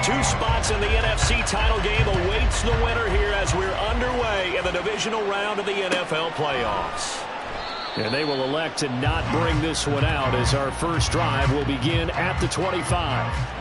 Two spots in the NFC title game awaits the winner here as we're underway in the divisional round of the NFL playoffs. And they will elect to not bring this one out as our first drive will begin at the 25.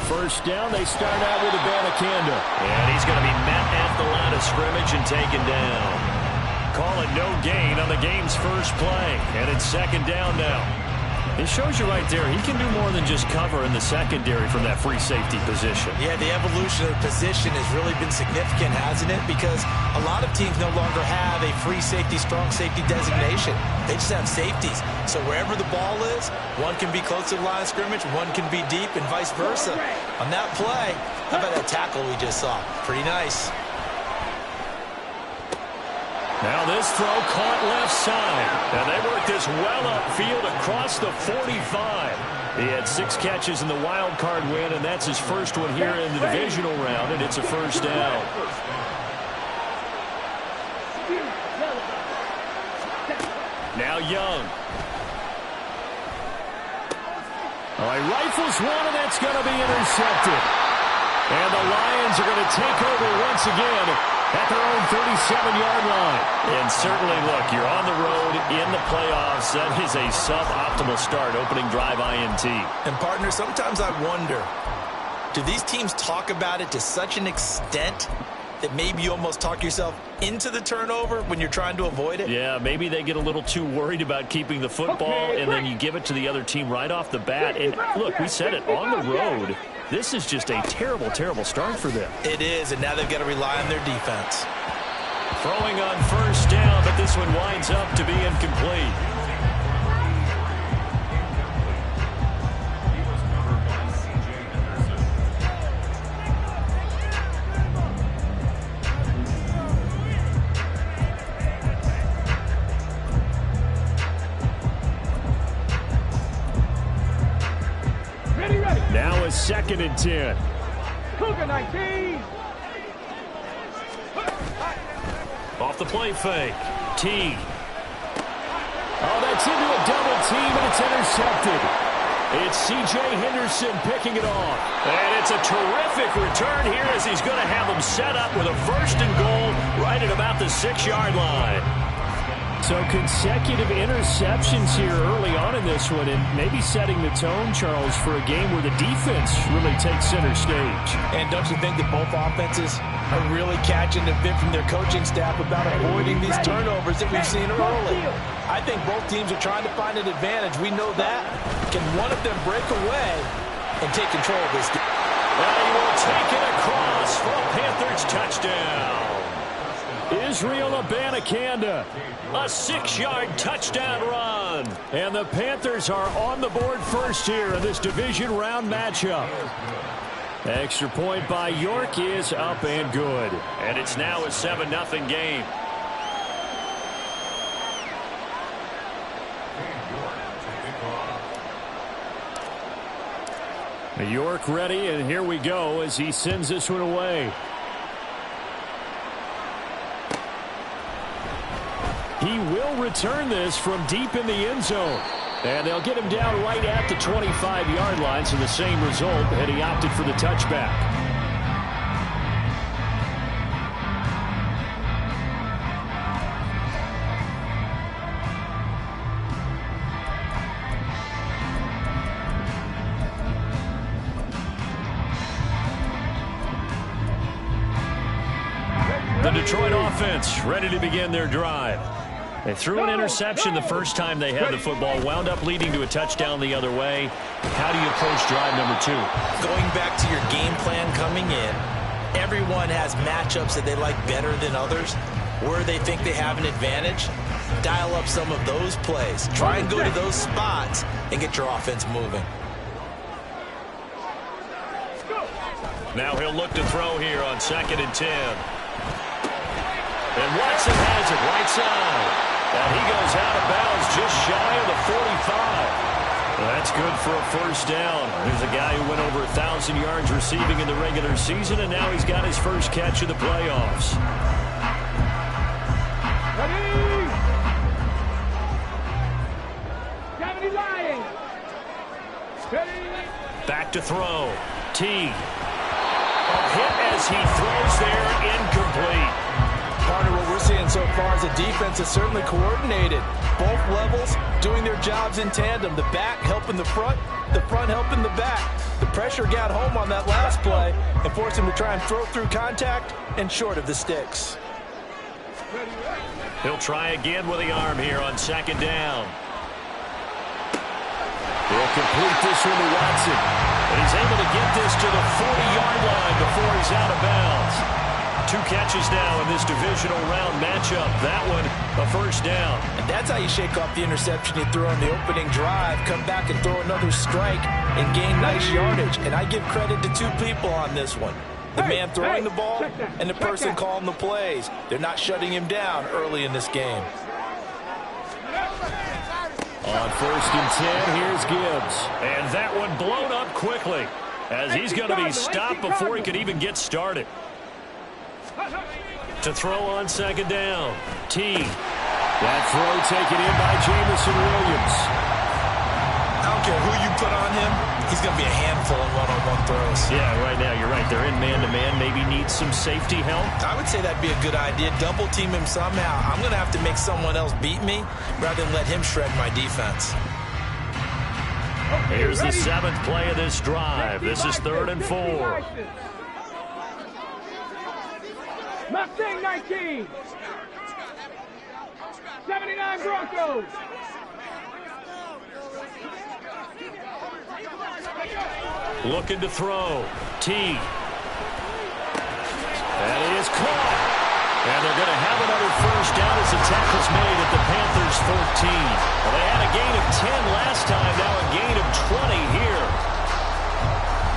First down, they start out with Abanikanda. And he's going to be met at the line of scrimmage and taken down. Call it no gain on the game's first play. And it's second down now. It shows you right there, he can do more than just cover in the secondary from that free safety position. Yeah, the evolution of the position has really been significant, hasn't it? Because a lot of teams no longer have a free safety, strong safety designation. They just have safeties. So wherever the ball is, one can be close to the line of scrimmage, one can be deep, and vice versa. On that play, how about that tackle we just saw? Pretty nice. Now this throw caught left side. And they worked this well upfield across the 45. He had 6 catches in the wild card win, and that's his first one here in the divisional round, and it's a first down. Now Young. Oh, he rifles one, and that's going to be intercepted. And the Lions are going to take over once again at their own 37-yard line. And certainly, look, you're on the road in the playoffs. That is a suboptimal start, opening drive INT. And, partner, sometimes I wonder, do these teams talk about it to such an extent that maybe you almost talk yourself into the turnover when you're trying to avoid it? Yeah, maybe they get a little too worried about keeping the football, and then you give it to the other team right off the bat. And, look, we said it, on the road, this is just a terrible, terrible start for them. It is, and now they've got to rely on their defense. Throwing on first down, but this one winds up to be incomplete. Now a 2nd and 10. Cougar 19. Off the play fake. T. Oh, that's into a double team, and it's intercepted. It's C.J. Henderson picking it off. And it's a terrific return here as he's going to have them set up with a 1st and goal right at about the 6-yard line. So consecutive interceptions here early on in this one, and maybe setting the tone, Charles, for a game where the defense really takes center stage. And don't you think that both offenses are really catching a bit from their coaching staff about avoiding these turnovers that we've seen early? I think both teams are trying to find an advantage. We know that. Can one of them break away and take control of this game? And he will take it across for a Panthers touchdown. Israel Abanikanda, a 6-yard touchdown run. And the Panthers are on the board first here in this division round matchup. Extra point by York is up and good. And it's now a 7-0 game. York ready, and here we go as he sends this one away. He will return this from deep in the end zone. And they'll get him down right at the 25-yard line, so the same result, and he opted for the touchback. The Detroit offense ready to begin their drive. They threw an interception the first time they had the football, wound up leading to a touchdown the other way. How do you approach drive number 2? Going back to your game plan coming in, everyone has matchups that they like better than others, where they think they have an advantage. dial up some of those plays. Try and go to those spots and get your offense moving. Now he'll look to throw here on 2nd and 10. And Watson has it right side. And he goes out of bounds just shy of the 45. That's good for a first down. There's a guy who went over 1,000 yards receiving in the regular season, and now he's got his first catch of the playoffs. Ready? 70 Lions. Ready? Back to throw. T. A hit as he throws there, incomplete. Partner, what we're seeing so far is the defense is certainly coordinated. Both levels doing their jobs in tandem. The back helping the front helping the back. The pressure got home on that last play and forced him to try and throw through contact and short of the sticks. He'll try again with the arm here on 2nd down. He'll complete this one to Watson. And he's able to get this to the 40-yard line before he's out of bounds. 2 catches now in this divisional round matchup. That one, a first down. And that's how you shake off the interception you threw on the opening drive, come back and throw another strike and gain nice yardage. And I give credit to 2 people on this one. The man throwing the ball and the person calling the plays. They're not shutting him down early in this game. On 1st and 10, here's Gibbs. And that one blown up quickly as he's going to be stopped before he could even get started. To throw on 2nd down. T. That throw taken in by Jamison Williams. I don't care who you put on him. He's going to be a handful in one-on-one throws. Yeah, right now, you're right. They're in man-to-man. Maybe needs some safety help. I would say that'd be a good idea. Double team him somehow. I'm going to have to make someone else beat me rather than let him shred my defense. Here's the 7th play of this drive. This is 3rd and 4. Mustang 19. 79 Broncos. Looking to throw. T. That is caught. And they're going to have another first down as the tackle's made at the Panthers' 14. Well, they had a gain of 10 last time, now a gain of 20 here.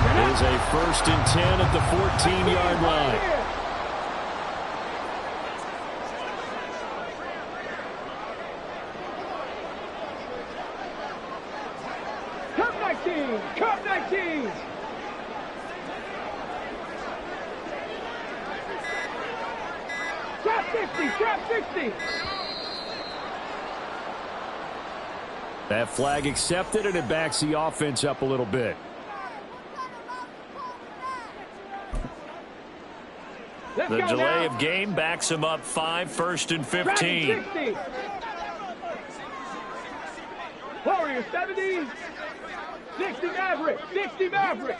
It is a 1st and 10 at the 14-yard line. Cup 19. Trap 60. Trap 60. That flag accepted, and it backs the offense up a little bit. The delay of game backs him up 5, 1st and 15. Warriors 70. 60 Maverick. 60 Maverick.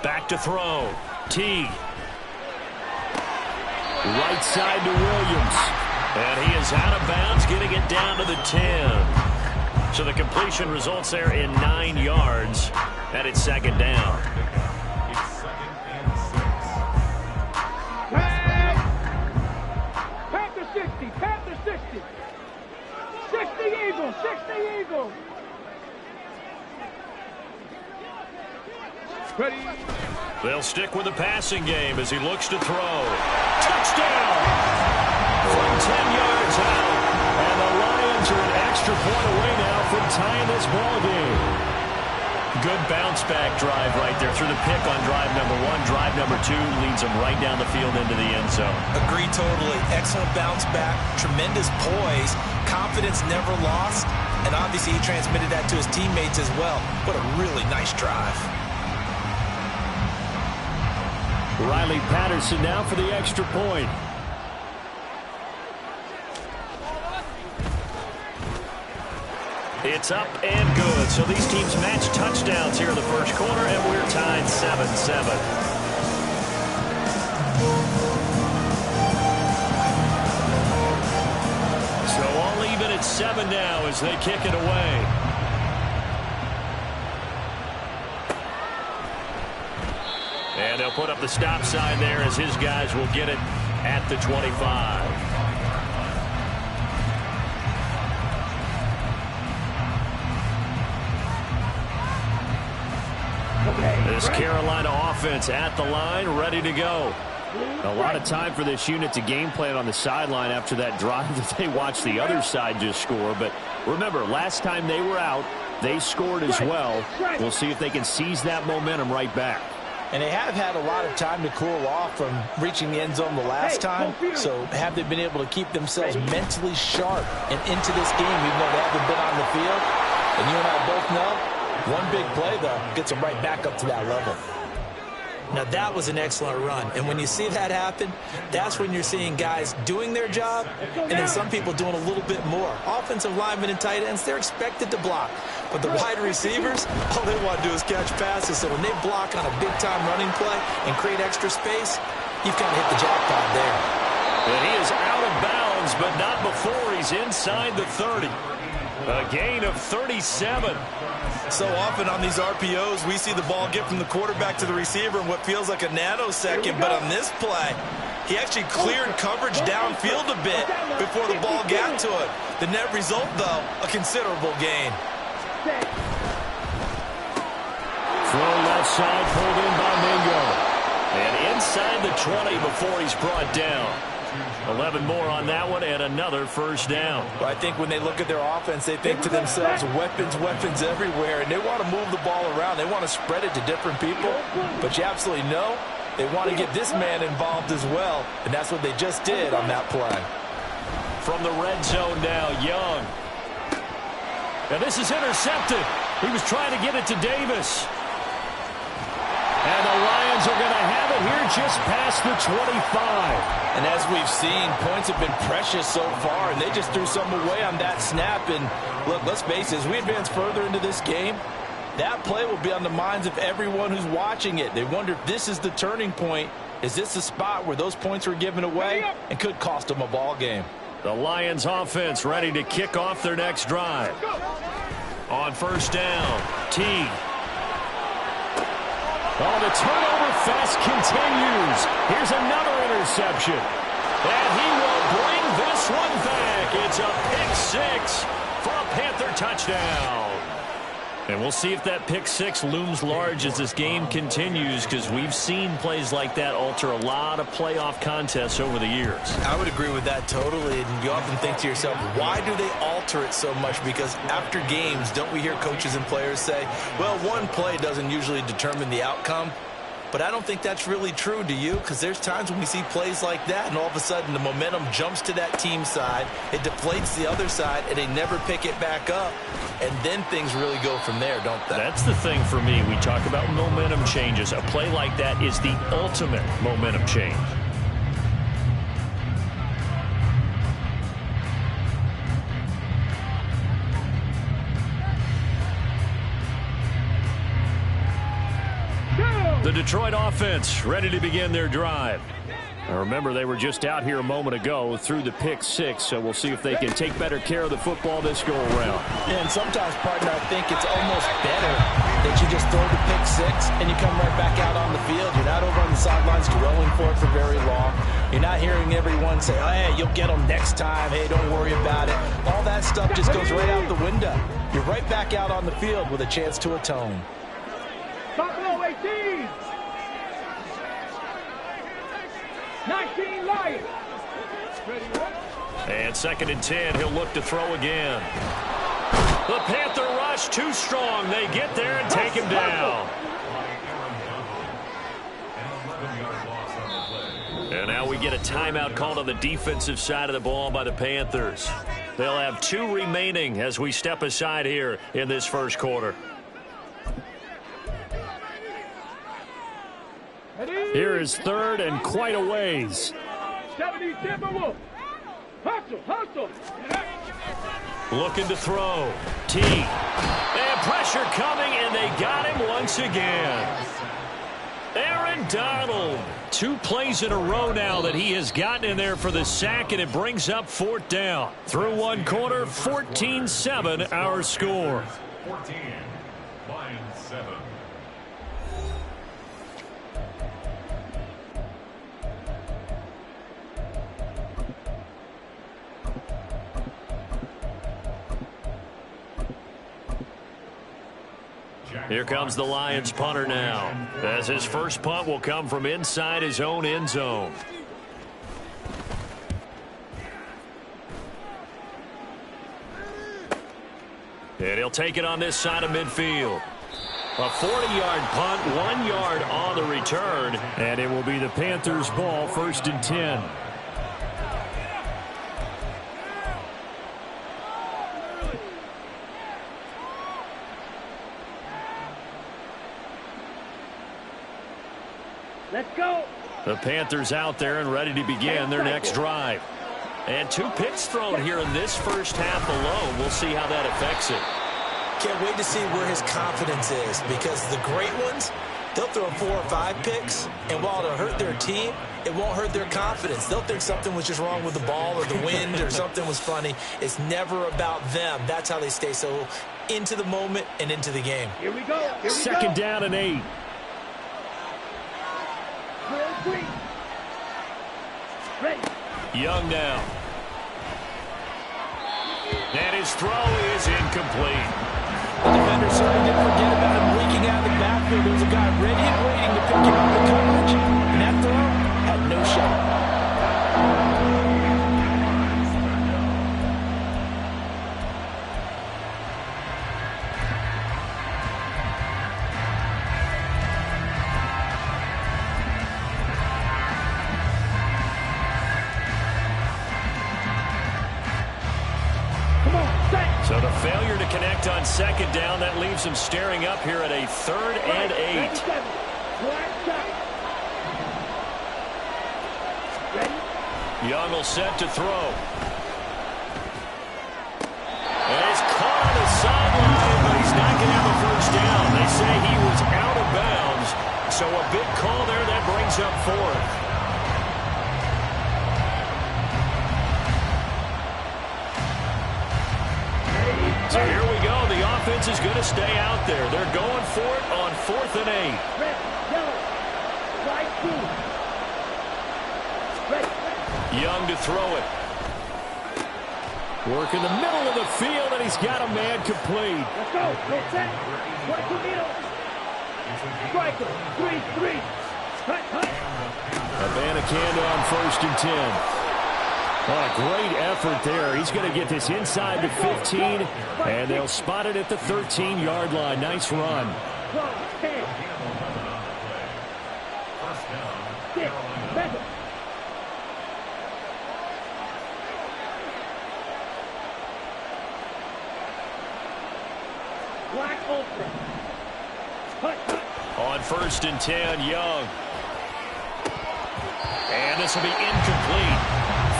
Back to throw. T. Right side to Williams. And he is out of bounds, getting it down to the 10. So the completion results there in 9 yards. And it's 2nd down. Panther 60. Panther 60. 60 Eagles. 60 Eagles. Ready. They'll stick with the passing game as he looks to throw. Touchdown! From 10 yards out. And the Lions are an extra point away now from tying this ball game. Good bounce-back drive right there through the pick on drive number 1. Drive number 2 leads them right down the field into the end zone. Agree totally. Excellent bounce back. Tremendous poise. Confidence never lost. And obviously he transmitted that to his teammates as well. What a really nice drive. Riley Patterson now for the extra point. It's up and good. So these teams match touchdowns here in the first quarter, and we're tied 7-7. So all even at 7 now as they kick it away. And they'll put up the stop sign there as his guys will get it at the 25. This Carolina offense at the line, ready to go. A lot of time for this unit to game plan on the sideline after that drive that they watched the other side just score. But remember, last time they were out, they scored as well. We'll see if they can seize that momentum right back. And they have had a lot of time to cool off from reaching the end zone the last time. So have they been able to keep themselves mentally sharp and into this game, even though they haven't been on the field? And you and I both know, one big play, though, gets them right back up to that level. Now, that was an excellent run. And when you see that happen, that's when you're seeing guys doing their job and then some people doing a little bit more. Offensive linemen and tight ends, they're expected to block. But the wide receivers, all they want to do is catch passes. So when they block on a big-time running play and create extra space, you've kind of hit the jackpot there. And he is out of bounds, but not before he's inside the 30. A gain of 37. So often on these RPOs, we see the ball get from the quarterback to the receiver in what feels like a nanosecond. But on this play, he actually cleared coverage downfield a bit before the ball got to it. The net result, though, a considerable gain. Throw left side, pulled in by Mingo. And inside the 20 before he's brought down. 11 more on that one and another first down. Well, I think when they look at their offense, they think to themselves, weapons, weapons everywhere, and they want to move the ball around. They want to spread it to different people, but you absolutely know they want to get this man involved as well, and that's what they just did on that play. From the red zone now, Young. And this is intercepted. He was trying to get it to Davis. And the Lions are going to have it here just past the 25. And as we've seen, points have been precious so far, and they just threw something away on that snap. And look, let's face it, as we advance further into this game, that play will be on the minds of everyone who's watching it. They wonder if this is the turning point. Is this the spot where those points were given away and could cost them a ball game? The Lions offense ready to kick off their next drive. On first down, T. Oh, the turnover fest continues. Here's another interception. And he will bring this one back. It's a pick six for a Panther touchdown. And we'll see if that pick six looms large as this game continues, because we've seen plays like that alter a lot of playoff contests over the years. I would agree with that totally. And you often think to yourself, why do they alter it so much? Because after games, don't we hear coaches and players say, well, one play doesn't usually determine the outcome. But I don't think that's really true, do you? Because there's times when we see plays like that, and all of a sudden the momentum jumps to that team side, it deflates the other side, and they never pick it back up. And then things really go from there, don't they? That's the thing for me. We talk about momentum changes. A play like that is the ultimate momentum change. The Detroit offense ready to begin their drive. Now remember, they were just out here a moment ago through the pick six, so we'll see if they can take better care of the football this go-around. And sometimes, partner, I think it's almost better that you just throw the pick six and you come right back out on the field. You're not over on the sidelines dwelling for it for very long. You're not hearing everyone say, oh, hey, you'll get them next time. Hey, don't worry about it. All that stuff just goes right out the window. You're right back out on the field with a chance to atone. Buffalo 18. 19 Lions. And 2nd and 10, he'll look to throw again. The Panther rush too strong. They get there and take him down. And now we get a timeout called on the defensive side of the ball by the Panthers. They'll have 2 remaining as we step aside here in this first quarter. Here is 3rd and quite a ways. 70 Timberwolves. Hustle. Looking to throw. T. And pressure coming, and they got him once again. Aaron Donald. 2 plays in a row now that he has gotten in there for the sack, and it brings up 4th down. Through 1 quarter, 14-7 our score. 14, Lions 7. Here comes the Lions punter now, as his first punt will come from inside his own end zone. And he'll take it on this side of midfield. A 40-yard punt, 1 yard on the return, and it will be the Panthers' ball, 1st and 10. Let's go. The Panthers out there and ready to begin their next drive. And 2 picks thrown here in this first half alone. We'll see how that affects it. Can't wait to see where his confidence is, because the great ones, they'll throw 4 or 5 picks, and while it'll hurt their team, it won't hurt their confidence. They'll think something was just wrong with the ball or the wind or something was funny. It's never about them. That's how they stay so into the moment and into the game. Here we go. Here we Second go. down and 8. Ready. Young now. And his throw is incomplete. The defender certainly didn't forget about him leaking out of the backfield. There was a guy ready and waiting to pick him up in coverage, and that throw had no shot. So the failure to connect on second down, that leaves him staring up here at a 3rd and 8. Young will set to throw. And it's caught on the sideline, but he's not going to have a first down. They say he was out of bounds. So a big call there that brings up 4th. So here we go. The offense is going to stay out there. They're going for it on 4th and 8. Red, yellow, white, blue. Red. Young to throw it. Work in the middle of the field, and he's got a man complete. Let's go. Go set. Right to middle. Striker. 3-3. Hut, hut. Abanikanda on 1st and 10. What a great effort there. He's going to get this inside the 15, and they'll spot it at the 13-yard line. Nice run. 10. 6. 7. Black open. Hut, hut. On 1st and 10, Young. And this will be incomplete.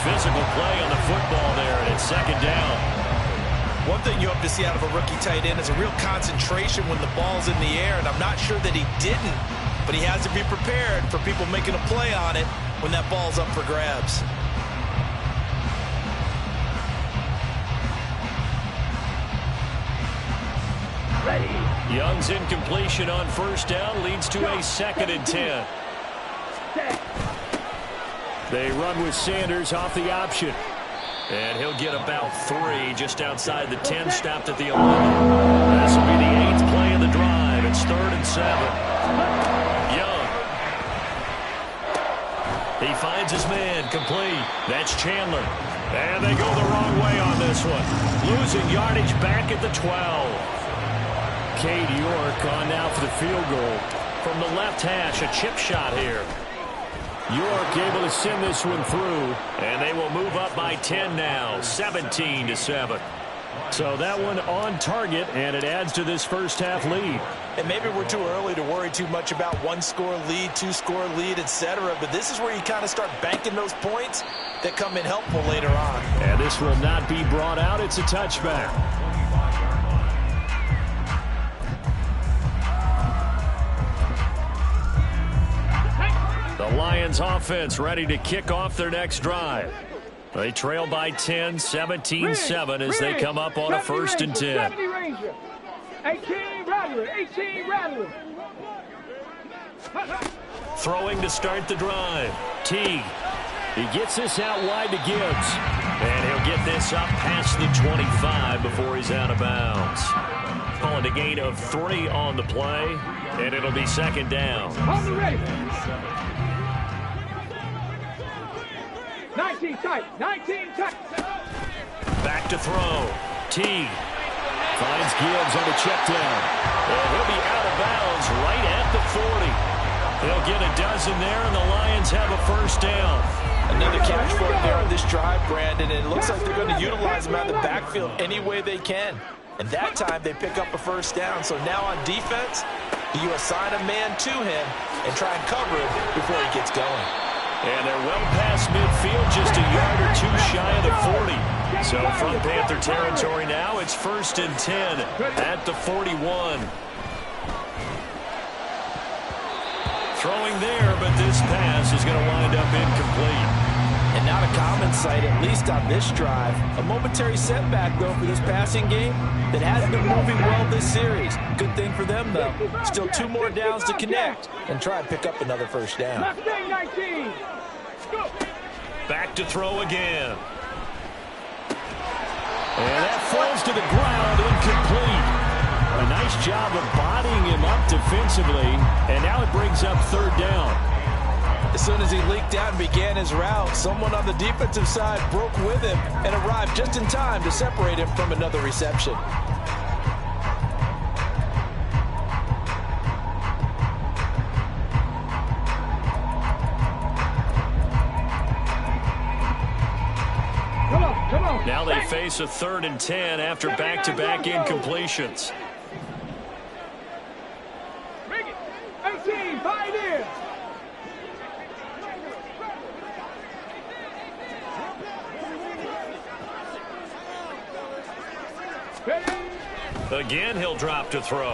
Physical play on the football there, and it's 2nd down. One thing you hope to see out of a rookie tight end is a real concentration when the ball's in the air, and I'm not sure that he didn't, but he has to be prepared for people making a play on it when that ball's up for grabs. Ready. Young's incompletion on 1st down leads to a 2nd and 10. Set. They run with Sanders off the option. And he'll get about 3 just outside the 10, stopped at the 11. This will be the 8th play of the drive. It's 3rd and 7. Young. He finds his man, complete. That's Chandler. And they go the wrong way on this one. Losing yardage back at the 12. Cade York on now for the field goal. From the left hash, a chip shot here. York able to send this one through, and they will move up by 10 now, 17-7. So that one on target, and it adds to this first half lead. And maybe we're too early to worry too much about 1-score lead, 2-score lead, etc. But this is where you kind of start banking those points that come in helpful later on. And this will not be brought out. It's a touchback. The Lions offense ready to kick off their next drive. They trail by 10, 17-7 as they come up on a 1st and 10. 70 Ranger. 18 Rattler. 18 Rattler. Throwing to start the drive. Teague. He gets this out wide to Gibbs. And he'll get this up past the 25 before he's out of bounds. calling a gain of 3 on the play, and it'll be second down. On the ready. 19 tight. 19 tight. Back to throw. T finds Gibbs on the check down. And he'll be out of bounds right at the 40. They'll get a dozen there, and the Lions have a first down. Another catch for him there on this drive, Brandon, and it looks like they're going to utilize him out of the backfield any way they can. And that time they pick up a first down. So now on defense, you assign a man to him and try and cover him before he gets going. And they're well past midfield, just a yard or two shy of the 40. So from Panther territory now, it's 1st and 10 at the 41. Throwing there, but this pass is going to wind up incomplete. And not a common sight, at least on this drive. A momentary setback, though, for this passing game that has been moving well this series. Good thing for them, though. Still 2 more downs to connect and try and pick up another first down. Back to throw again. And that falls to the ground, incomplete. A nice job of bodying him up defensively, and now it brings up 3rd down. As soon as he leaked out and began his route, someone on the defensive side broke with him and arrived just in time to separate him from another reception. Come on. Now they face a 3rd and 10 after back-to-back incompletions. 18, 5 in. Again, he'll drop to throw.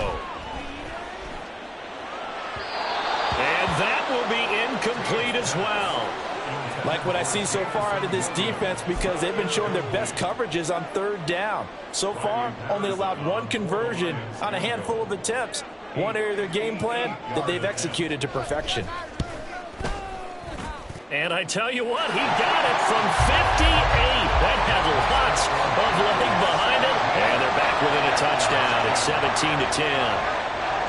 And that will be incomplete as well. Like what I see so far out of this defense, because they've been showing their best coverages on 3rd down. So far, only allowed 1 conversion on a handful of attempts. One area of their game plan that they've executed to perfection. And I tell you what, he got it from 58. That had lots of leg behind it. And they're back within a touchdown. It's 17-10.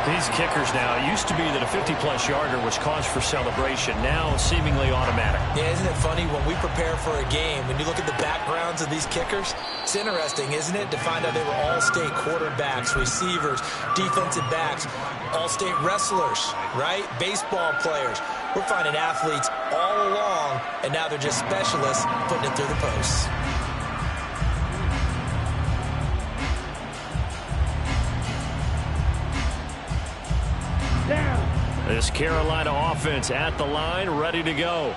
These kickers now, it used to be that a 50-plus yarder was cause for celebration. Now seemingly automatic. Yeah, isn't it funny when we prepare for a game, when you look at the backgrounds of these kickers, it's interesting, isn't it, to find out they were all-state quarterbacks, receivers, defensive backs, all-state wrestlers, right? Baseball players. We're finding athletes all along, and now they're just specialists putting it through the posts. This Carolina offense at the line, ready to go.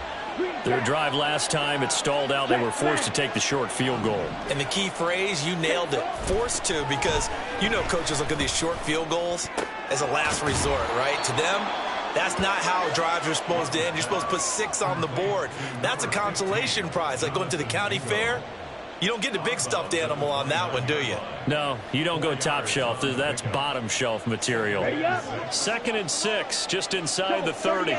Their drive last time, it stalled out. They were forced to take the short field goal. And the key phrase, you nailed it, forced to, because you know coaches look at these short field goals as a last resort, right? To them, that's not how drives are supposed to end. You're supposed to put 6 on the board. That's a consolation prize, like going to the county fair. You don't get the big stuffed animal on that one, do you? No, you don't go top shelf. That's bottom shelf material. 2nd and 6, just inside the 30. On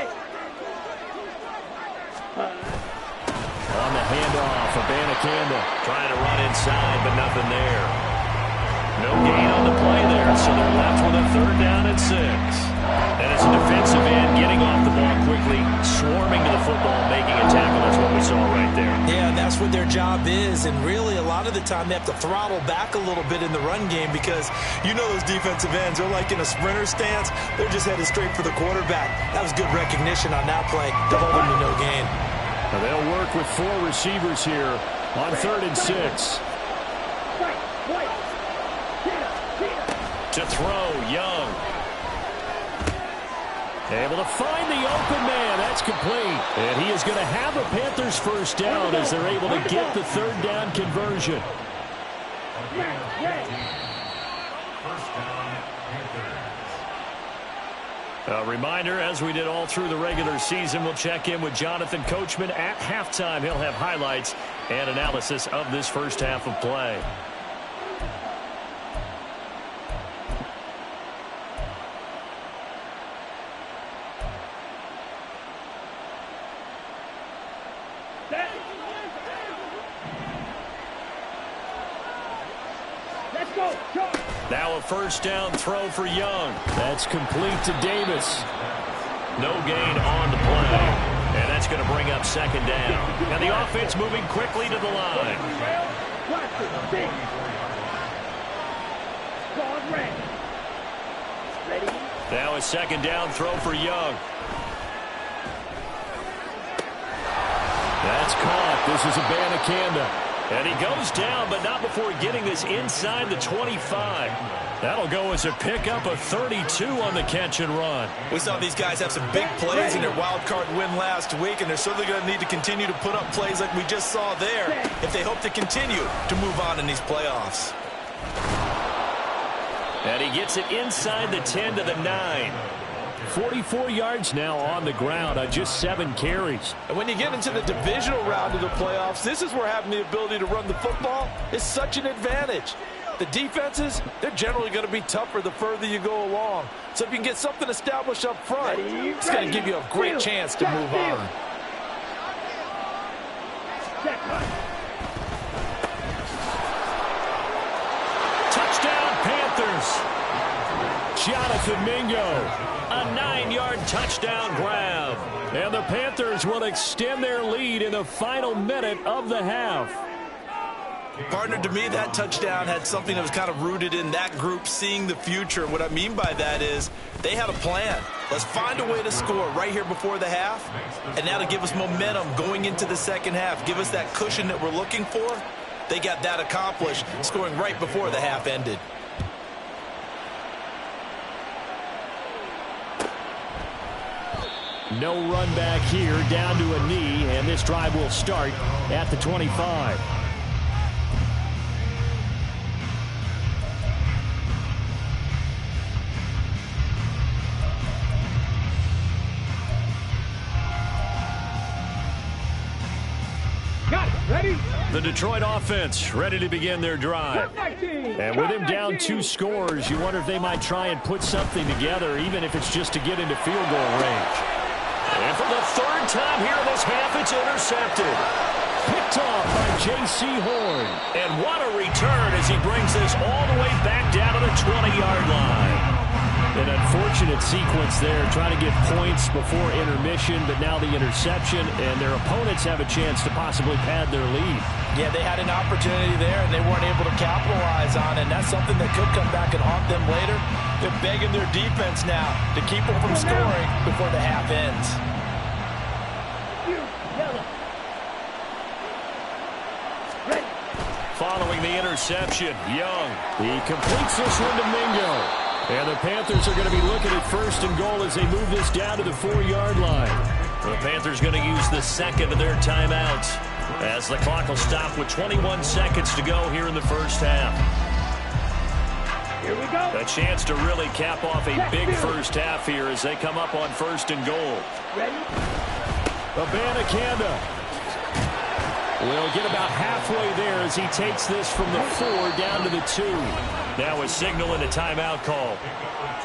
the handoff, Abanikanda trying to run inside, but nothing there. No gain on the play there, so they're left with a 3rd down and 6. And it's a defensive end getting off the ball quickly, swarming to the football, making a tackle. That's what we saw right there. Yeah, and that's what their job is. And really, a lot of the time, they have to throttle back a little bit in the run game because you know those defensive ends, they're like in a sprinter stance. They're just headed straight for the quarterback. That was good recognition on that play to hold them to no gain. Now they'll work with 4 receivers here on 3rd and 6. To throw, Young. Able to find the open man. That's complete. And he is going to have a Panthers first down as they're able to get the 3rd down conversion. A reminder, as we did all through the regular season, we'll check in with Jonathan Coachman at halftime. He'll have highlights and analysis of this first half of play. Go, charge. Now a first down throw for Young. That's complete to Davis. No gain on the play. And that's going to bring up second down. And the offense moving quickly to the line. Watch it. Big. Guard red. Ready? Now a second down throw for Young. That's caught. This is Abanikanda. And he goes down, but not before getting this inside the 25. That'll go as a pickup of 32 on the catch and run. We saw these guys have some big plays in their wild card win last week, and they're certainly going to need to continue to put up plays like we just saw there if they hope to continue to move on in these playoffs. And he gets it inside the 10 to the 9. 44 yards now on the ground on just 7 carries. And when you get into the divisional round of the playoffs, this is where having the ability to run the football is such an advantage. The defenses, they're generally going to be tougher the further you go along. So if you can get something established up front, it's going to give you a great chance to move on. Touchdown, Panthers. Jonathan Mingo, a 9-yard touchdown grab. And the Panthers will extend their lead in the final minute of the half. Partner, to me, that touchdown had something that was kind of rooted in that group seeing the future. What I mean by that is they had a plan. Let's find a way to score right here before the half, and now to give us momentum going into the second half, give us that cushion that we're looking for. They got that accomplished, scoring right before the half ended. No run back here, down to a knee, and this drive will start at the 25. Got it. Ready? The Detroit offense ready to begin their drive. And with him down 2 scores, you wonder if they might try and put something together, even if it's just to get into field goal range. And for the 3rd time here in this half, it's intercepted. Picked off by J.C. Horn. And what a return as he brings this all the way back down to the 20-yard line. An unfortunate sequence there, trying to get points before intermission, but now the interception, and their opponents have a chance to possibly pad their lead. Yeah, they had an opportunity there, and they weren't able to capitalize on it. And that's something that could come back and haunt them later. They're begging their defense now to keep them from scoring before the half ends. Following the interception, Young. He completes this one to Mingo. And the Panthers are going to be looking at 1st and goal as they move this down to the 4-yard line. The Panthers going to use the second of their timeouts as the clock will stop with 21 seconds to go here in the first half. Here we go. A chance to really cap off a big first half here as they come up on 1st and goal. Ready? Abanikanda will get about halfway there as he takes this from the 4 down to the 2. Now a signal and a timeout call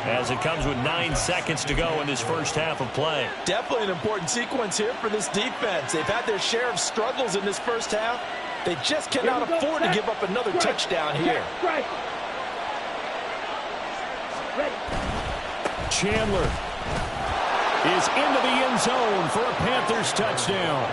as it comes with 9 seconds to go in this first half of play. Definitely an important sequence here for this defense. They've had their share of struggles in this first half. They just cannot afford to give up another touchdown here. Chandler is into the end zone for a Panthers touchdown.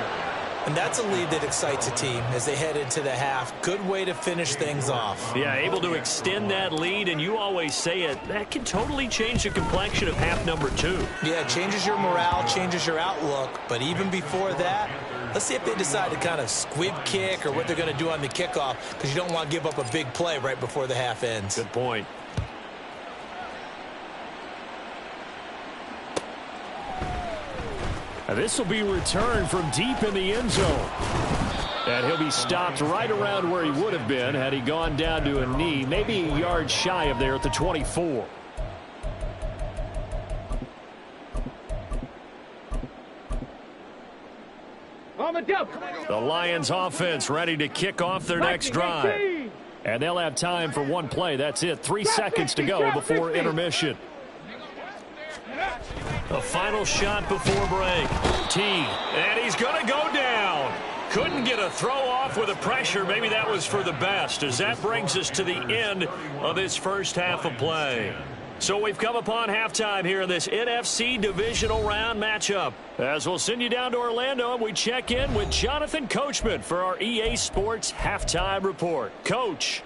And that's a lead that excites a team as they head into the half. Good way to finish things off. Yeah, able to extend that lead, and you always say it, that can totally change the complexion of half number 2. Yeah, it changes your morale, changes your outlook. But even before that, let's see if they decide to kind of squib kick or what they're going to do on the kickoff, because you don't want to give up a big play right before the half ends. Good point. This will be returned from deep in the end zone. And he'll be stopped right around where he would have been had he gone down to a knee, maybe a yard shy of there at the 24. On the jump. The Lions offense ready to kick off their next drive. And they'll have time for one play. That's it. 3 seconds to go before intermission. A final shot before break. T, and he's going to go down. Couldn't get a throw off with the pressure. Maybe that was for the best, as that brings us to the end of this first half of play. So we've come upon halftime here in this NFC divisional round matchup. As we'll send you down to Orlando, and we check in with Jonathan Coachman for our EA Sports Halftime Report. Coach.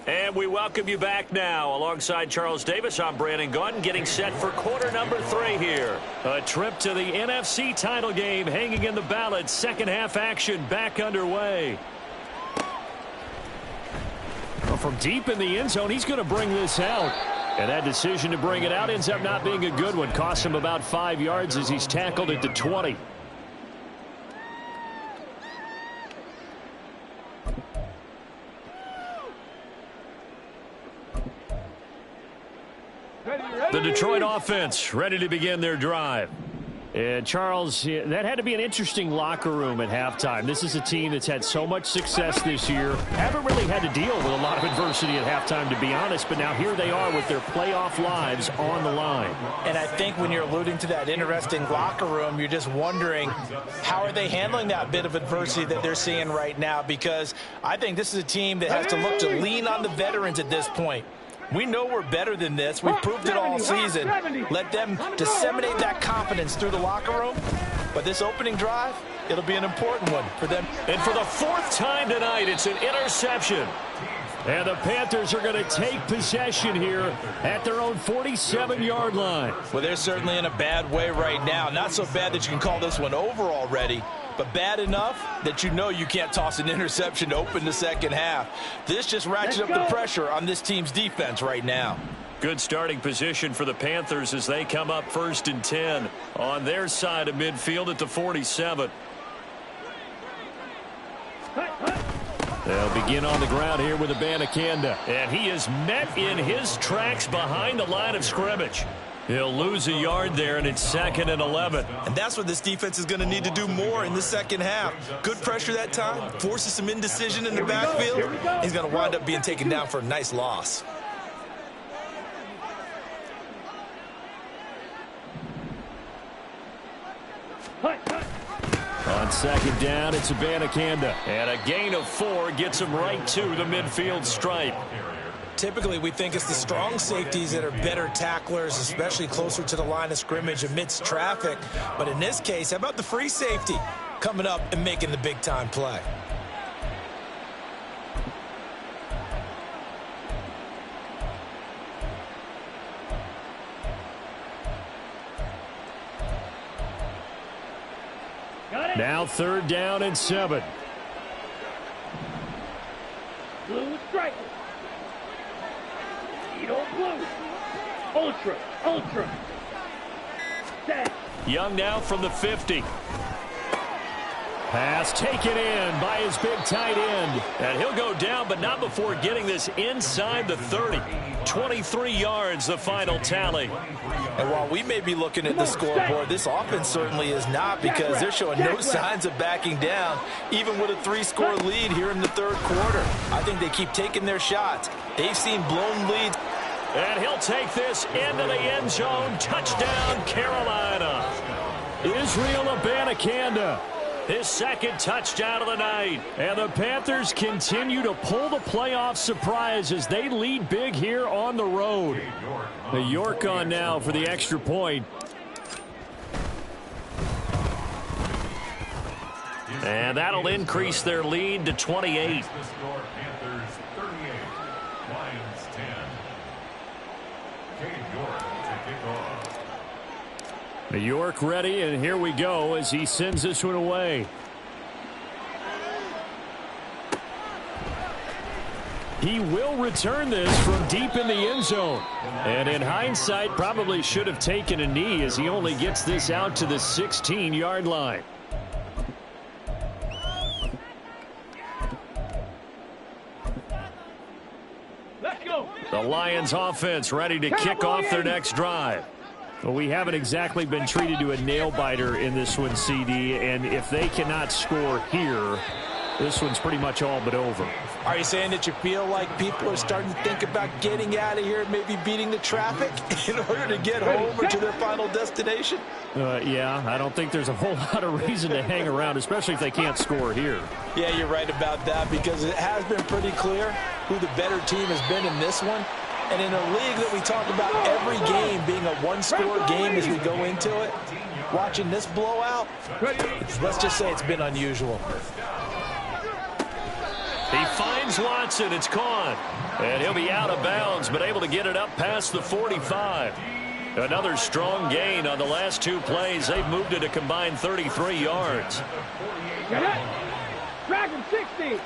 And we welcome you back now. Alongside Charles Davis, I'm Brandon Gaudin, getting set for quarter number 3 here. A trip to the NFC title game hanging in the balance. Second half action back underway. Well, from deep in the end zone, he's going to bring this out. And that decision to bring it out ends up not being a good one. Cost him about 5 yards as he's tackled at the 20. The Detroit offense ready to begin their drive. And Charles, that had to be an interesting locker room at halftime. This is a team that's had so much success this year. Haven't really had to deal with a lot of adversity at halftime, to be honest. But now here they are with their playoff lives on the line. And I think when you're alluding to that interesting locker room, you're just wondering how are they handling that bit of adversity that they're seeing right now? Because I think this is a team that has to look to lean on the veterans at this point. We know we're better than this. We've proved it all season. Let them disseminate that confidence through the locker room. But this opening drive, it'll be an important one for them. And for the 4th time tonight, it's an interception. And the Panthers are going to take possession here at their own 47-yard line. Well, they're certainly in a bad way right now. Not so bad that you can call this one over already, but bad enough that you know you can't toss an interception to open the second half. This just ratchets up the pressure on this team's defense right now. Good starting position for the Panthers as they come up 1st and 10 on their side of midfield at the 47. They'll begin on the ground here with Abanikanda. And he is met in his tracks behind the line of scrimmage. He'll lose a yard there, and it's 2nd and 11. And that's what this defense is going to need to do more in the second half. Good pressure that time, forces some indecision in the backfield. He's going to wind up being taken down for a nice loss. On 2nd down, it's Abanikanda. And a gain of 4 gets him right to the midfield stripe. Typically, we think it's the strong safeties that are better tacklers, especially closer to the line of scrimmage amidst traffic. But in this case, how about the free safety coming up and making the big-time play? Now 3rd down and 7. Blue striker. Blue. Ultra. Set. Young now from the 50. Pass taken in by his big tight end. And he'll go down, but not before getting this inside the 30. 23 yards, the final tally. And while we may be looking at the scoreboard, this offense certainly is not, because they're showing no signs of backing down, even with a 3-score lead here in the 3rd quarter. I think they keep taking their shots. They've seen blown leads. And he'll take this into the end zone. Touchdown, Carolina. Israel Abanikanda, his 2nd touchdown of the night. And the Panthers continue to pull the playoff surprise as they lead big here on the road. The York on now for the extra point. And that'll increase their lead to 28. New York ready, and here we go as he sends this one away. He will return this from deep in the end zone. And in hindsight, probably should have taken a knee as he only gets this out to the 16-yard line. Let's go. The Lions offense ready to kick off their next drive. Well, we haven't exactly been treated to a nail-biter in this one, CD, and if they cannot score here, This one's pretty much all but over. Are you saying that you feel like people are starting to think about getting out of here, maybe beating the traffic in order to get home or to their final destination? Yeah, I don't think there's a whole lot of reason to hang around, especially if they can't score here. Yeah, you're right about that, because it has been pretty clear who the better team has been in this one. And in a league that we talk about every game being a one-score game as we go into it, watching this blowout, let's just say it's been unusual. He finds Watson. It's caught. And he'll be out of bounds, but able to get it up past the 45. Another strong gain on the last two plays. They've moved it a combined 33 yards. Dragon 60.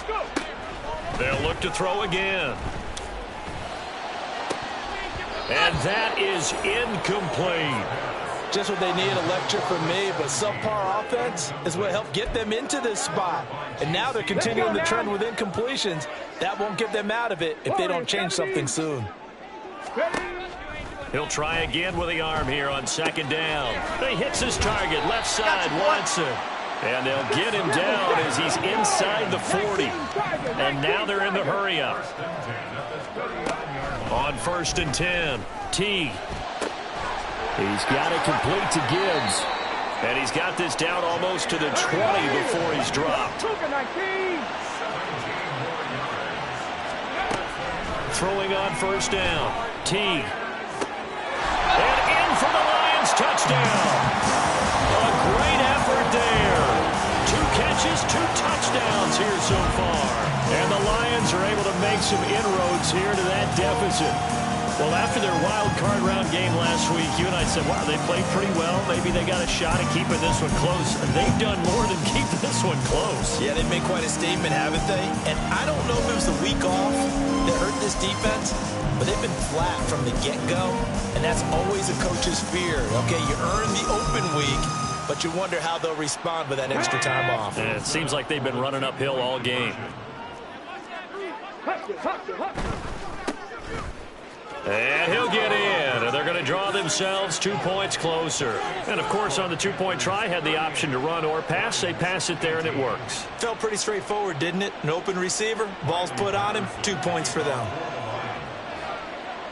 Go. They'll look to throw again. And that is incomplete. Just what they need, a lecture from me, but subpar offense is what helped get them into this spot. And now they're continuing the trend with incompletions. That won't get them out of it if they don't change something soon. He'll try again with the arm here on second down. He hits his target, left side, Watson. And they'll get him down as he's inside the 40. And now they're in the hurry-up. On 1st and 10, T. He's got it complete to Gibbs. And he's got this down almost to the 20 before he's dropped. Throwing on 1st down, T. And in for the Lions, touchdown. A great effort there. 2 catches, 2 touchdowns here so far. And the Lions are able to make some inroads here to that deficit. Well, after their wild card round game last week, you and I said, wow, they played pretty well. Maybe they got a shot at keeping this one close. And they've done more than keep this one close. Yeah, they've made quite a statement, haven't they? And I don't know if it was the week off that hurt this defense, but they've been flat from the get-go. And that's always a coach's fear. Okay, you earn the open week, but you wonder how they'll respond with that extra time off. And it seems like they've been running uphill all game. And he'll get in. And they're going to draw themselves 2 points closer. And, of course, on the two-point try, had the option to run or pass. They pass it there, and it works. Felt pretty straightforward, didn't it? An open receiver, ball's put on him, 2 points for them.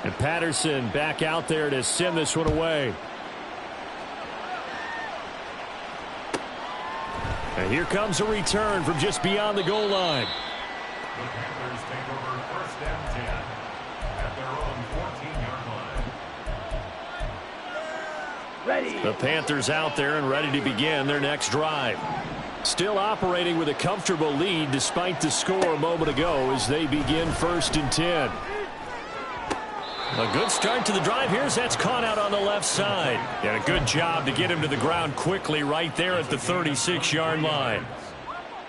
And Patterson back out there to send this one away. And here comes a return from just beyond the goal line. The Panthers take over 1st and 10 at their own 14-yard line. Ready. The Panthers out there and ready to begin their next drive. Still operating with a comfortable lead despite the score a moment ago as they begin 1st and 10. A good start to the drive here as that's caught out on the left side. And a good job to get him to the ground quickly right there at the 36-yard line.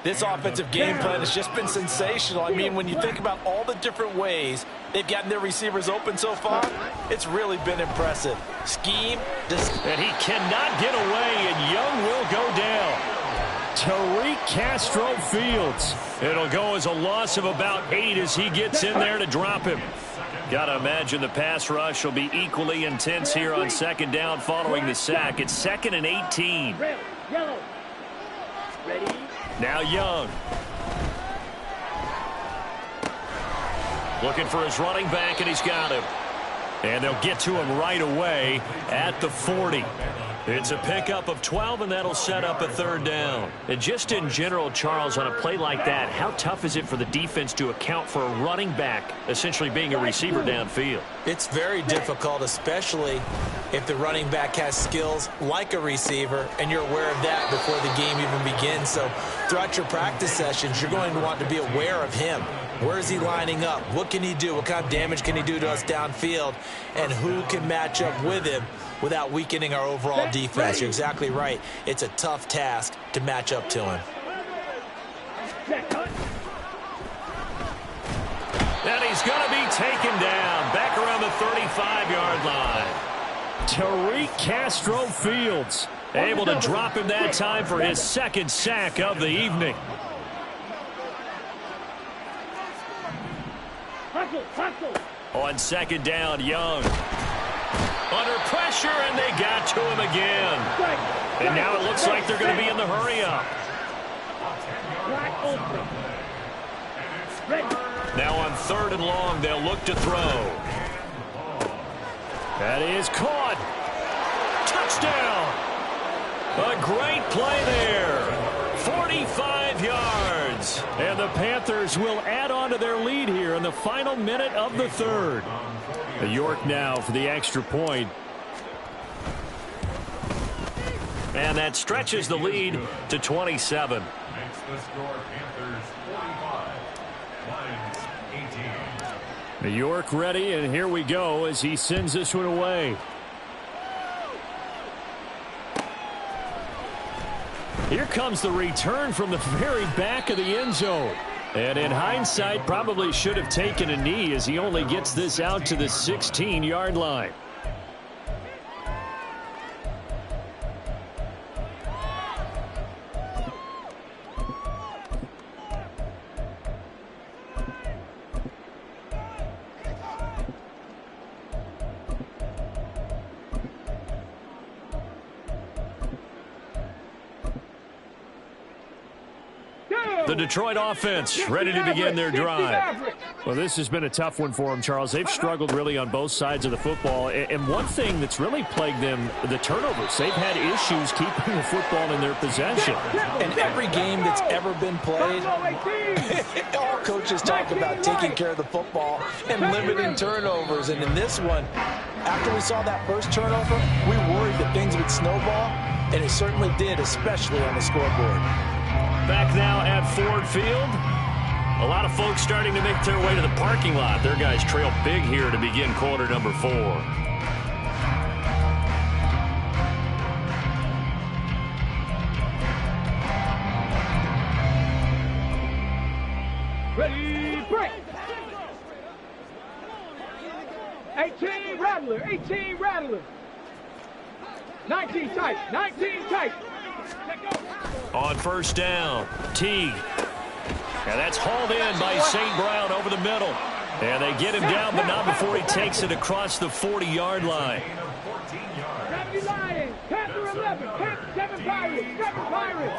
This offensive game plan has just been sensational. I mean, when you think about all the different ways they've gotten their receivers open so far, it's really been impressive. Scheme. And he cannot get away, and Young will go down. Tariq Castro Fields. It'll go as a loss of about 8 as he gets in there to drop him. Got to imagine the pass rush will be equally intense here on 2nd down following the sack. It's 2nd and 18. Red, yellow. Ready. Now Young. Looking for his running back, and he's got him. And they'll get to him right away at the 40. It's a pickup of 12, and that'll set up a 3rd down. And just in general, Charles, on a play like that, how tough is it for the defense to account for a running back essentially being a receiver downfield? It's very difficult, especially if the running back has skills like a receiver, and you're aware of that before the game even begins. So throughout your practice sessions, you're going to want to be aware of him. Where is he lining up? What can he do? What kind of damage can he do to us downfield? And who can match up with him without weakening our overall defense? You're exactly right. It's a tough task to match up to him. And he's going to be taken down back around the 35-yard line. Tariq Castro Fields able to drop him that time for his 2nd sack of the evening. On 2nd down, Young. Under pressure, and they got to him again. And now it looks like they're going to be in the hurry-up. Now on 3rd and long, they'll look to throw. That is caught. Touchdown. A great play there. 45 yards. And the Panthers will add on to their lead here in the final minute of the 3rd. York now for the extra point. And that stretches the lead to 27. Makes the score Panthers 45, Lions 18. New York ready, and here we go as he sends this one away. Here comes the return from the very back of the end zone. And in hindsight, probably should have taken a knee as he only gets this out to the 16-yard line. The Detroit offense ready to begin their drive. Well, this has been a tough one for them, Charles. They've struggled really on both sides of the football. And one thing that's really plagued them, the turnovers. They've had issues keeping the football in their possession. And every game that's ever been played, all coaches talk about taking care of the football and limiting turnovers. And in this one, after we saw that first turnover, we worried that things would snowball, and it certainly did, especially on the scoreboard. Back now at Ford Field. A lot of folks starting to make their way to the parking lot. Their guys trail big here to begin quarter number 4. Ready, break. 18 Rattler, 18 Rattler. 19 tight, 19 tight. On first down, Teague. And that's hauled in by St. Brown over the middle. And they get him down, but not before he takes it across the 40-yard line. 70 Lions, Panther 11, Panther 7 Pirates, 7 Pirates.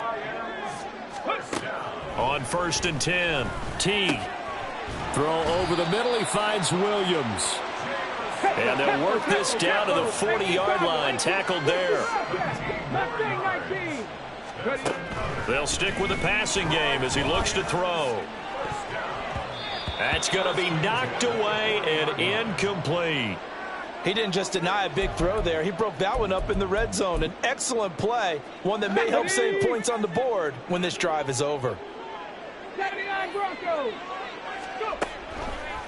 On first and 10, Teague. Throw over the middle, he finds Williams. And they'll work this down to the 40-yard line, tackled there. They'll stick with the passing game as he looks to throw. That's going to be knocked away and incomplete. He didn't just deny a big throw there. He broke that one up in the red zone. An excellent play, one that may help save points on the board when this drive is over. 79 Broncos. Go.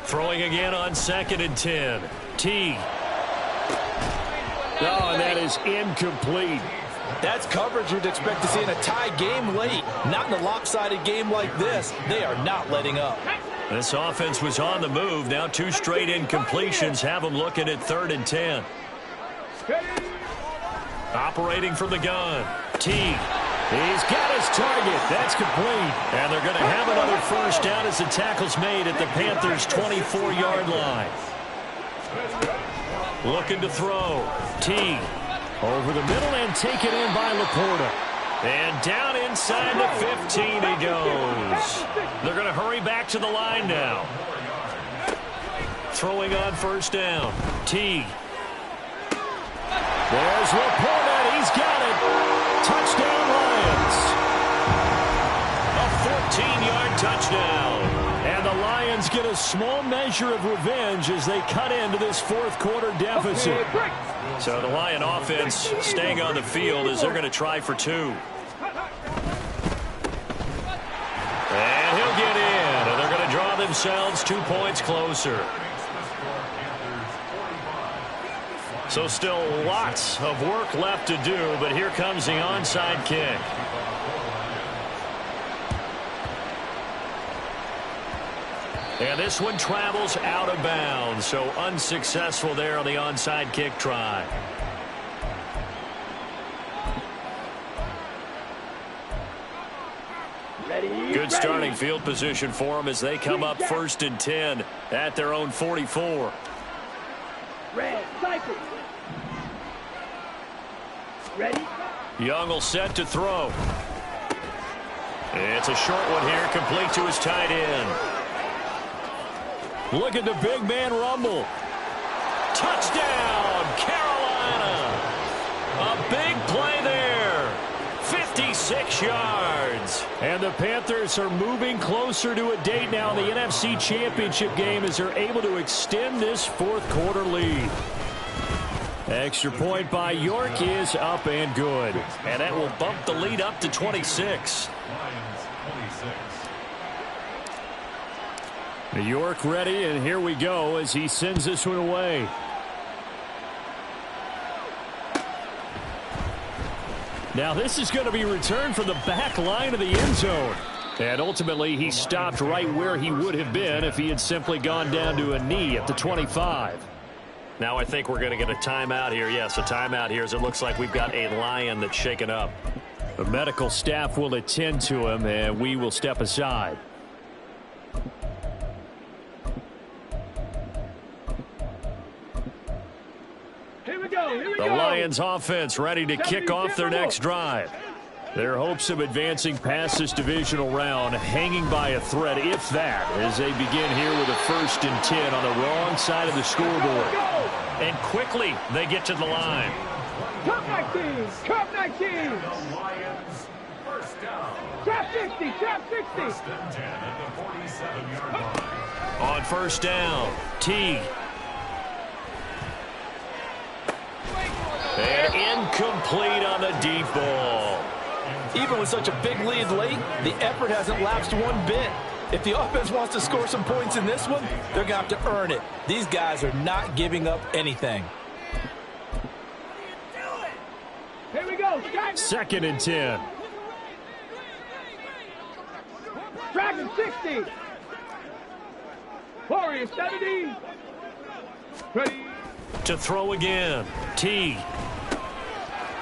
Throwing again on 2nd and 10. Teague. Oh, and that is incomplete. That's coverage you'd expect to see in a tie game late. Not in a lopsided game like this. They are not letting up. This offense was on the move. Now 2 straight incompletions have them looking at 3rd and 10. Operating from the gun. Teague. He's got his target. That's complete. And they're going to have another first down as the tackle's made at the Panthers' 24-yard line. Looking to throw. Teague. Over the middle and taken in by Laporta. And down inside the 15 he goes. They're going to hurry back to the line now. Throwing on first down. Teague. There's Laporta. He's got it. Touchdown Lions. A 14-yard touchdown. And the Lions get a small measure of revenge as they cut into this 4th quarter deficit. So the Lion offense staying on the field as they're going to try for 2. And he'll get in. And they're going to draw themselves 2 points closer. So still lots of work left to do, but here comes the onside kick. And this one travels out of bounds, so unsuccessful there on the onside kick try. Good starting field position for them as they come up 1st and 10 at their own 44. Red, cycle. Ready, Young will set to throw. It's a short one here, complete to his tight end. Look at the big man rumble. Touchdown, Carolina. A big play there. 56 yards. And the Panthers are moving closer to a date now in the NFC Championship game as they're able to extend this fourth quarter lead. Extra point by York is up and good. And that will bump the lead up to 26. York ready, and here we go as he sends this one away. Now this is going to be returned from the back line of the end zone. And ultimately he stopped right where he would have been if he had simply gone down to a knee at the 25. Now I think we're going to get a timeout here. Yes, a timeout here as it looks like we've got a Lion that's shaken up. The medical staff will attend to him, and we will step aside. The Lions offense ready to kick off their next drive. Their hopes of advancing past this divisional round hanging by a thread, if that, as they begin here with a 1st and 10 on the wrong side of the scoreboard. And quickly they get to the line. Come 19! Come 19! Trap 60! Trap 60! On 1st down, Teague. And incomplete on the deep ball. Even with such a big lead late, the effort hasn't lapsed one bit. If the offense wants to score some points in this one, they're going to have to earn it. These guys are not giving up anything. Here we go. 2nd and 10. Dragon 60. Warrior 70. Ready. To throw again. Teague.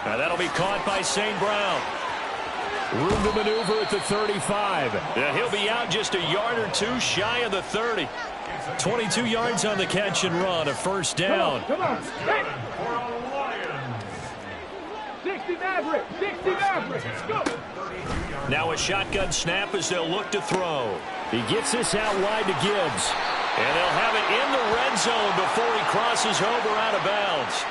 Now that'll be caught by St. Brown. Room to maneuver at the 35. He'll be out just a yard or two shy of the 30. 22 yards on the catch and run, a 1st down. Come on. 60 Maverick. 60 Maverick. Go. Now a shotgun snap as they'll look to throw. He gets this out wide to Gibbs. And they'll have it in the red zone before he crosses over out of bounds.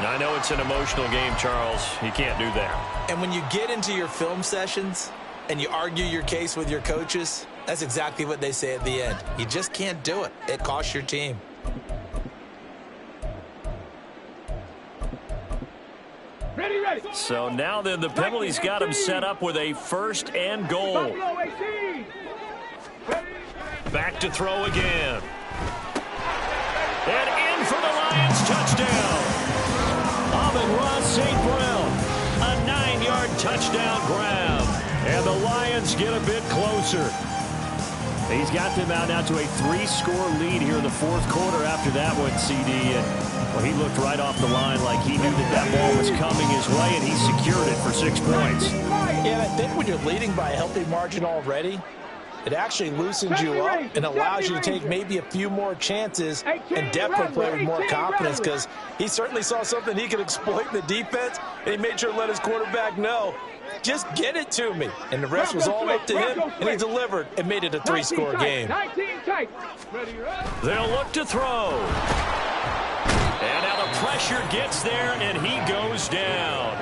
Now, I know it's an emotional game, Charles. You can't do that. And when you get into your film sessions and you argue your case with your coaches, that's exactly what they say at the end. You just can't do it. It costs your team. Ready, ready. So now then the penalty's got him set up with a 1st and goal. Back to throw again. And in for the Lions touchdown. Amon-Ra St. Brown. A 9-yard touchdown grab. And the Lions get a bit closer. He's got them out now to a 3-score lead here in the 4th quarter after that one, CD. And, well, he looked right off the line like he knew that ball was coming his way, and he secured it for 6 points. Yeah, I think when you're leading by a healthy margin already, it actually loosens you up and allows you to take maybe a few more chances and definitely play with more confidence, because he certainly saw something he could exploit in the defense, and he made sure to let his quarterback know, just get it to me. And the rest was all up to him, and he delivered and made it a 3-score game. They'll look to throw. And now the pressure gets there, and he goes down.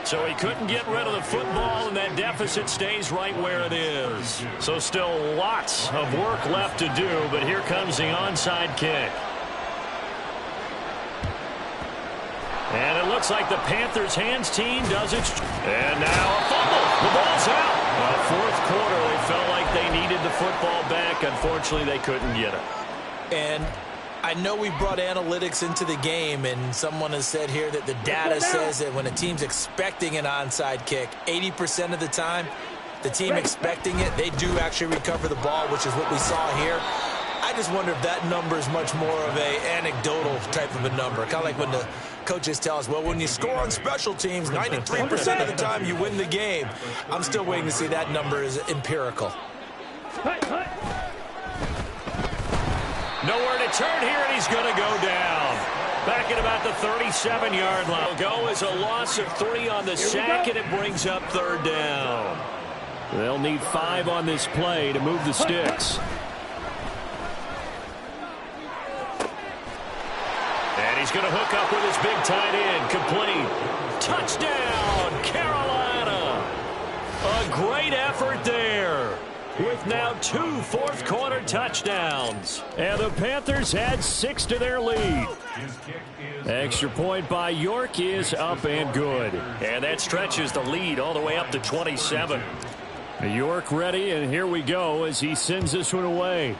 So he couldn't get rid of the football, and that deficit stays right where it is. So still lots of work left to do, but here comes the onside kick. And it looks like the Panthers hands team does it. And now a fumble. The ball's out. The 4th quarter, they felt like they needed the football back. Unfortunately, they couldn't get it. And I know we brought analytics into the game, and someone has said here that the data says that when a team's expecting an onside kick, 80% of the time, the team expecting it, they do actually recover the ball, which is what we saw here. I just wonder if that number is much more of a anecdotal type of a number. Kind of like when the coaches tell us, well, when you score on special teams, 93% of the time you win the game. I'm still waiting to see that number is empirical. Nowhere to turn here, and he's going to go down. Back at about the 37-yard line. Go as a loss of 3 on the sack, and it brings up third down. They'll need 5 on this play to move the sticks. And he's going to hook up with his big tight end. Complete. Touchdown, Carolina. A great effort there, with now 2 fourth-quarter touchdowns. And the Panthers add 6 to their lead. Extra point by York is up and good. And that stretches the lead all the way up to 27. York ready, and here we go as he sends this one away.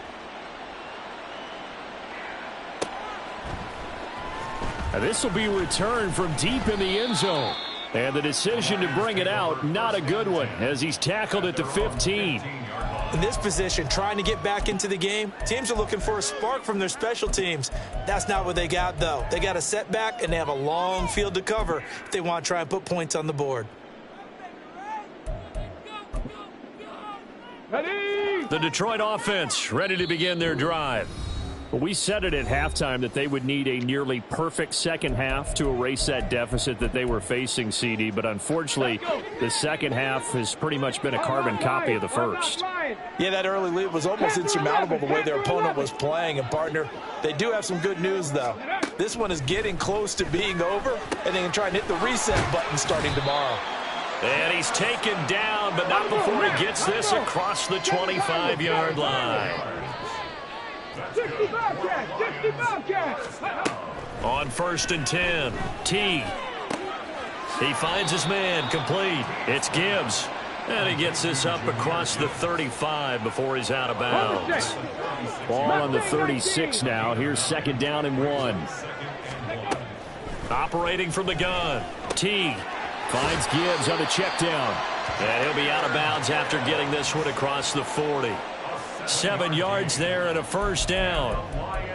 This will be returned from deep in the end zone. And the decision to bring it out, not a good one, as he's tackled at the 15. In this position, trying to get back into the game, teams are looking for a spark from their special teams. That's not what they got, though. They got a setback, and they have a long field to cover if they want to try and put points on the board. The Detroit offense ready to begin their drive. We said it at halftime that they would need a nearly perfect second half to erase that deficit that they were facing, CD. But unfortunately, the second half has pretty much been a carbon copy of the first. Yeah, that early lead was almost insurmountable the way their opponent was playing. And, partner, they do have some good news, though. This one is getting close to being over, and they can try and hit the reset button starting tomorrow. And he's taken down, but not before he gets this across the 25-yard line. On 1st and 10, T. He finds his man, complete. It's Gibbs. And he gets this up across the 35 before he's out of bounds. Ball on the 36 now. Here's 2nd down and 1. Operating from the gun, T. Finds Gibbs on the check down. And he'll be out of bounds after getting this one across the 40. 7 yards there and a 1st down.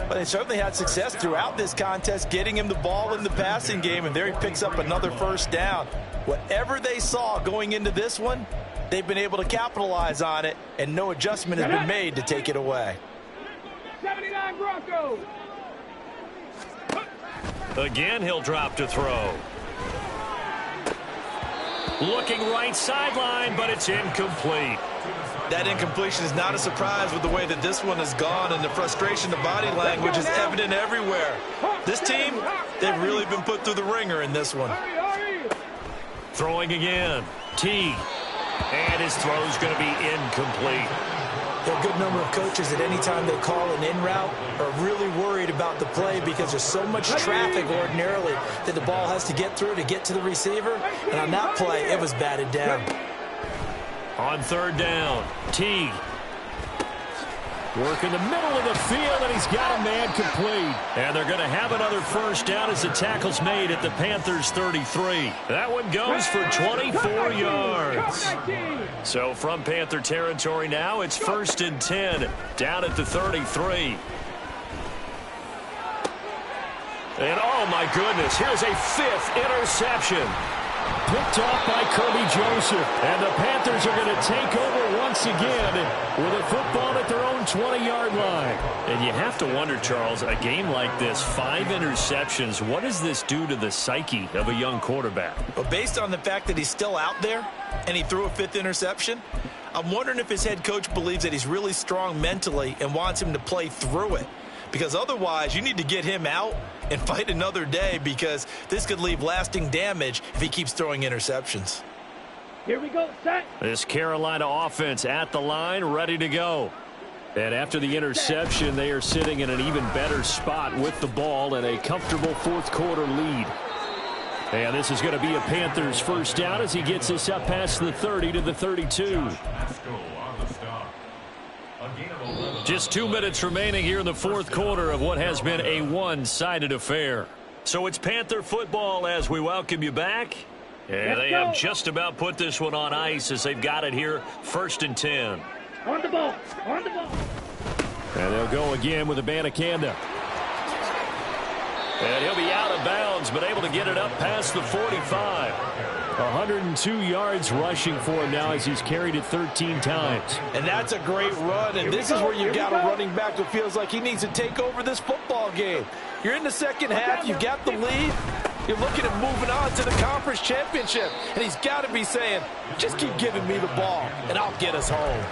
But they certainly had success throughout this contest, getting him the ball in the passing game, and there he picks up another 1st down. Whatever they saw going into this one, they've been able to capitalize on it, and no adjustment has been made to take it away. 79 Broncos. Again, he'll drop to throw. Looking right sideline, but it's incomplete. That incompletion is not a surprise with the way that this one has gone, and the frustration, the body language is evident everywhere. This team, they've really been put through the ringer in this one. Throwing again. T. And his throw's going to be incomplete. There are a good number of coaches at any time they call an in route are really worried about the play because there's so much traffic ordinarily that the ball has to get through to get to the receiver. And on that play, it was batted down. On 3rd down, T. Work in the middle of the field, and he's got a man complete. And they're going to have another 1st down as the tackle's made at the Panthers' 33. That one goes for 24 yards. So from Panther territory now, it's 1st and 10 down at the 33. And oh my goodness, here's a 5th interception. Picked off by Kirby Joseph. And the Panthers are going to take over once again with a football at their own 20-yard line. And you have to wonder, Charles, a game like this, 5 interceptions, what does this do to the psyche of a young quarterback? Well, based on the fact that he's still out there and he threw a 5th interception, I'm wondering if his head coach believes that he's really strong mentally and wants him to play through it. Because otherwise, you need to get him out and fight another day, because this could leave lasting damage if he keeps throwing interceptions. Here we go, set. This Carolina offense at the line, ready to go. And after the interception, they are sitting in an even better spot with the ball and a comfortable 4th quarter lead. And this is going to be a Panthers 1st down as he gets this up past the 30 to the 32. Just 2 minutes remaining here in the 4th quarter of what has been a one-sided affair. So it's Panther football as we welcome you back. And they have just about put this one on ice as they've got it here, 1st and 10. On the ball, on the ball. And they'll go again with Abanikanda. And he'll be out of bounds downs, but able to get it up past the 45. 102 yards rushing for him now as he's carried it 13 times. And that's a great run, and this is where you've got a running back who feels like he needs to take over this football game. You're in the second half, you've got the lead, you're looking at moving on to the conference championship, and he's got to be saying, just keep giving me the ball, and I'll get us home.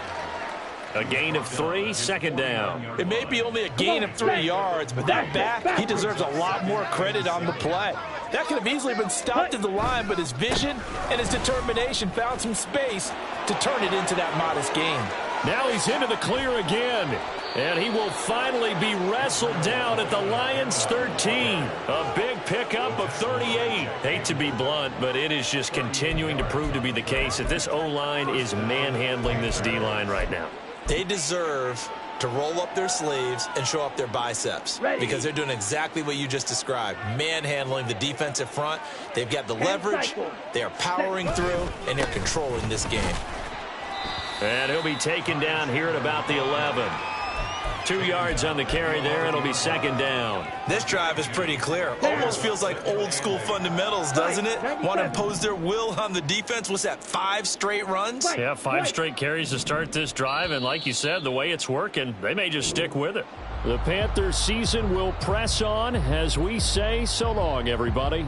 A gain of 3, second down. It may be only a gain of 3 yards, but that back, he deserves a lot more credit on the play. That could have easily been stopped at the line, but his vision and his determination found some space to turn it into that modest gain. Now he's into the clear again, and he will finally be wrestled down at the Lions' 13. A big pickup of 38. Hate to be blunt, but it is just continuing to prove to be the case that this O-line is manhandling this D-line right now. They deserve to roll up their sleeves and show up their biceps because they're doing exactly what you just described, manhandling the defensive front. They've got the leverage, they are powering through, and they're controlling this game. And he'll be taken down here at about the 11. 2 yards on the carry there. It'll be second down. This drive is pretty clear. Almost feels like old school fundamentals, doesn't it? Want to impose their will on the defense. What's that, 5 straight runs? Yeah, 5 straight carries to start this drive. And like you said, the way it's working, they may just stick with it. The Panthers season will press on as we say so long, everybody.